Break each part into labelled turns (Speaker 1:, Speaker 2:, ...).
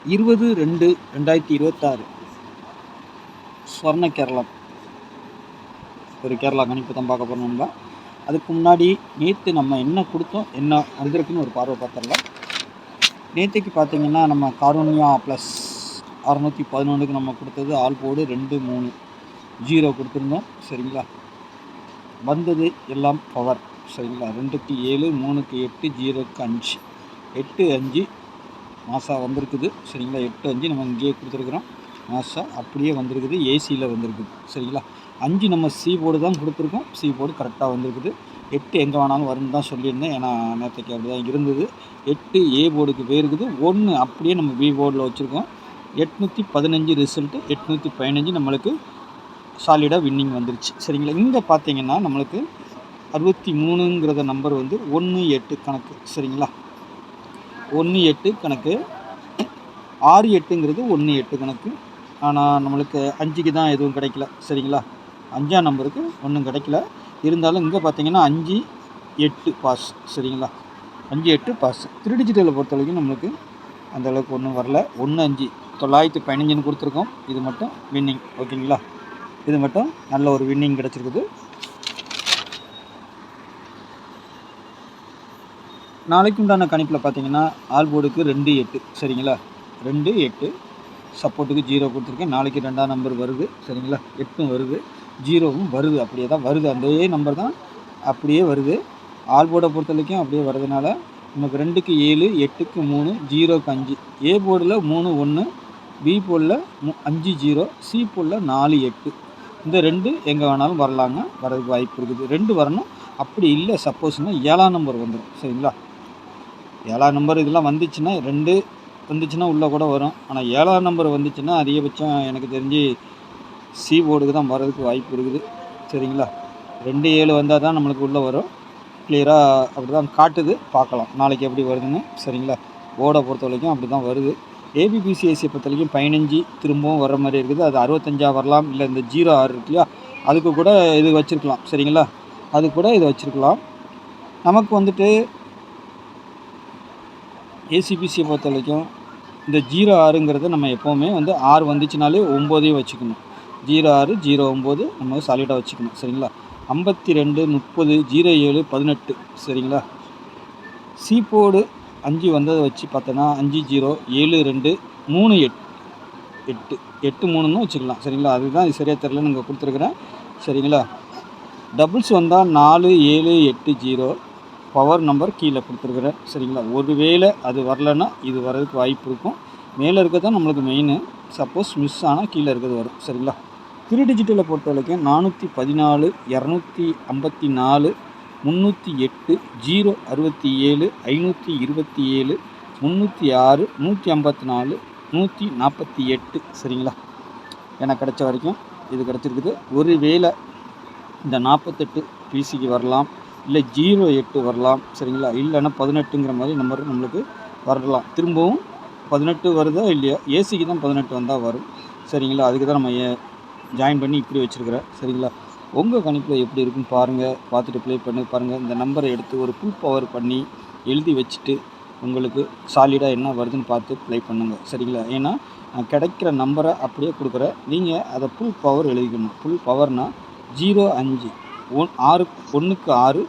Speaker 1: 20/2/2026 ஸ்வர்ண கேரளம் ஒரு கேரளா கணிப்பு தான் பார்க்க போகிறோம்னா, அதுக்கு முன்னாடி நேற்று நம்ம என்ன கொடுத்தோம், என்ன வந்திருக்குன்னு ஒரு பார்வை பார்த்துடலாம். நேற்றுக்கு பார்த்தீங்கன்னா நம்ம காருண்யா ப்ளஸ் 611க்கு நம்ம கொடுத்தது ஆல் போர்டு 2 3 0 கொடுத்துருந்தோம். சரிங்களா, வந்தது எல்லாம் பவர். சரிங்களா, 2க்கு 7 3க்கு 8 0க்கு 5 8 5 மாசா வந்திருக்குது. சரிங்களா, 8 5 நம்ம இங்கேயே கொடுத்துருக்குறோம். மாசா அப்படியே வந்திருக்குது, ஏசியில் வந்திருக்குது. சரிங்களா, 5 நம்ம சி போர்டு தான் கொடுத்துருக்கோம். சி போர்டு கரெக்டாக வந்திருக்குது. 8 எங்கே வேணாலும் வரும்னு தான் சொல்லியிருந்தேன், ஏன்னா நேற்றுக்கு அப்படி தான் இருந்தது. 8 ஏ போர்டுக்கு போயிருக்குது. 1 அப்படியே நம்ம பி போர்டில் வச்சுருக்கோம். 815 ரிசல்ட்டு, 815 நம்மளுக்கு சாலிடாக வின்னிங் வந்துருச்சு. சரிங்களா, இங்கே பார்த்தீங்கன்னா நம்மளுக்கு 63ங்கிறத நம்பர் வந்து 1 8 கணக்கு. சரிங்களா, 1 8 கணக்கு, 6 8ங்கிறது 1 8 கணக்கு. ஆனால் நம்மளுக்கு 5க்கு தான் எதுவும் கிடைக்கல. சரிங்களா, 5ஆம் நம்பருக்கு ஒன்றும் கிடைக்கல. இருந்தாலும் இங்கே பார்த்தீங்கன்னா 5 8 பாஸ். சரிங்களா, 5 8 பாஸ். 3 டிஜிட்டலை பொறுத்த வரைக்கும் நம்மளுக்கு அந்தளவுக்கு ஒன்றும் வரல. 1 5 915ன்னு கொடுத்துருக்கோம். இது மட்டும் வின்னிங். ஓகேங்களா, இது மட்டும் நல்ல ஒரு வின்னிங் கிடச்சிருக்குது. நாளைக்கு உண்டான கணிப்பில் பார்த்தீங்கன்னா ஆல் போர்டுக்கு 2 8. சரிங்களா, 2 8 சப்போர்ட்டுக்கு 0 கொடுத்துருக்கேன். நாளைக்கு 2ஆம் நம்பர் வருது. சரிங்களா, 8ம் வருது, 0வும் வருது. அப்படியே தான் வருது, அதே நம்பர் தான் அப்படியே வருது. ஆல் போர்டை பொறுத்த வரைக்கும் அப்படியே வர்றதுனால நமக்கு 2க்கு 7 8க்கு 3 0க்கு 5. ஏ போர்டில் 3 1, பி போர்டில் 5 0, சி போர்டில் 4 8. இந்த 2 எங்கே வேணாலும் வரலாங்க, வரதுக்கு வாய்ப்பு இருக்குது. 2 வரணும். அப்படி இல்லை சப்போஸ்னால் 7ஆம் நம்பர் வந்துடும். சரிங்களா, 7ஆம் நம்பர் இதெல்லாம் வந்துச்சுன்னா 2 வந்துச்சுன்னா உள்ளே கூட வரும். ஆனால் 7ஆம் நம்பர் வந்துச்சுன்னா அதிகபட்சம் எனக்கு தெரிஞ்சு சி போர்டுக்கு தான் வர்றதுக்கு வாய்ப்பு இருக்குது. சரிங்களா, 2 7 வந்தால் தான் நம்மளுக்கு உள்ளே வரும். கிளியராக அப்படி தான் காட்டுது. பார்க்கலாம் நாளைக்கு எப்படி வருதுன்னு. சரிங்களா, போர்டை பொறுத்த வரைக்கும் அப்படி தான் வருது. ஏபிபிசிஎஸ்சியை பொறுத்த வரைக்கும் 15 திரும்பவும் வர்ற மாதிரி இருக்குது. அது 65 வரலாம். இல்லை இந்த 0 6 இருக்கு இல்லையா, அதுக்கு கூட இது வச்சுருக்கலாம். சரிங்களா, அது கூட இது வச்சுருக்கலாம். நமக்கு வந்துட்டு ஏசிபிசியை பொறுத்த வரைக்கும் இந்த 0 6ங்கிறத நம்ம எப்போவுமே வந்து 6 வந்துச்சுனாலே 9ஐயும் வச்சுக்கணும். 0 6 0 9 நம்ம சாலிடாக வச்சுக்கணும். சரிங்களா, 52 30 07 18. சரிங்களா, சி போர்டு 5 வந்ததை வச்சு பார்த்தோன்னா 5 0 7 2 3 8 8 3ன்னு வச்சுக்கலாம். சரிங்களா, அதுதான் இது சரியாக தெரிலன்னு நீங்கள் கொடுத்துருக்குறேன். சரிங்களா, டபுள்ஸ் வந்தால் 4 7 8 0 பவர் நம்பர் கீழே கொடுத்துருக்குறேன். சரிங்களா, ஒருவேளை அது வரலன்னா இது வர்றதுக்கு வாய்ப்பு இருக்கும். மேலே இருக்கிறது தான் நம்மளுக்கு மெயின். சப்போஸ் மிஸ் ஆனால் கீழே இருக்கிறது வரும். சரிங்களா, 3 டிஜிட்டலை பொறுத்த வரைக்கும் 414 254 308 067 527 306 154 148. சரிங்களா, எனக்கு கிடைச்ச வரைக்கும் இது கிடச்சிருக்குது. ஒருவேளை இந்த 48 பிசிக்கு வரலாம், இல்லை 08 வரலாம். சரிங்களா, இல்லைன்னா 18ங்கிற மாதிரி நம்பர் நம்மளுக்கு வரலாம். திரும்பவும் 18 வருதோ இல்லையோ, ஏசிக்கு தான் 18 வந்தால் வரும். சரிங்களா, அதுக்கு தான் நம்ம ஜாயின் பண்ணி இப்படி வச்சுருக்கிறேன். சரிங்களா, உங்கள் கணிப்பில் எப்படி இருக்குன்னு பாருங்கள், பார்த்துட்டு ப்ளே பண்ணி பாருங்கள். இந்த நம்பரை எடுத்து ஒரு ஃபுல் பவர் பண்ணி எழுதி வச்சுட்டு உங்களுக்கு சாலிடாக என்ன வருதுன்னு பார்த்து ப்ளே பண்ணுங்கள். சரிங்களா, ஏன்னா கிடைக்கிற நம்பரை அப்படியே கொடுக்குறேன், நீங்கள் அதை ஃபுல் பவர் எழுதிக்கணும். ஃபுல் பவர்னால் 0 5 6 1க்கு 6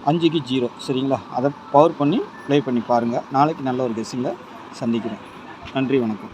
Speaker 1: 5க்கு 0. சரிங்களா, அதை பவர் பண்ணி ப்ளே பண்ணி பாருங்கள். நாளைக்கு நல்ல ஒரு கெஸ்ஸிங்கில் சந்திக்கிறேன். நன்றி, வணக்கம்.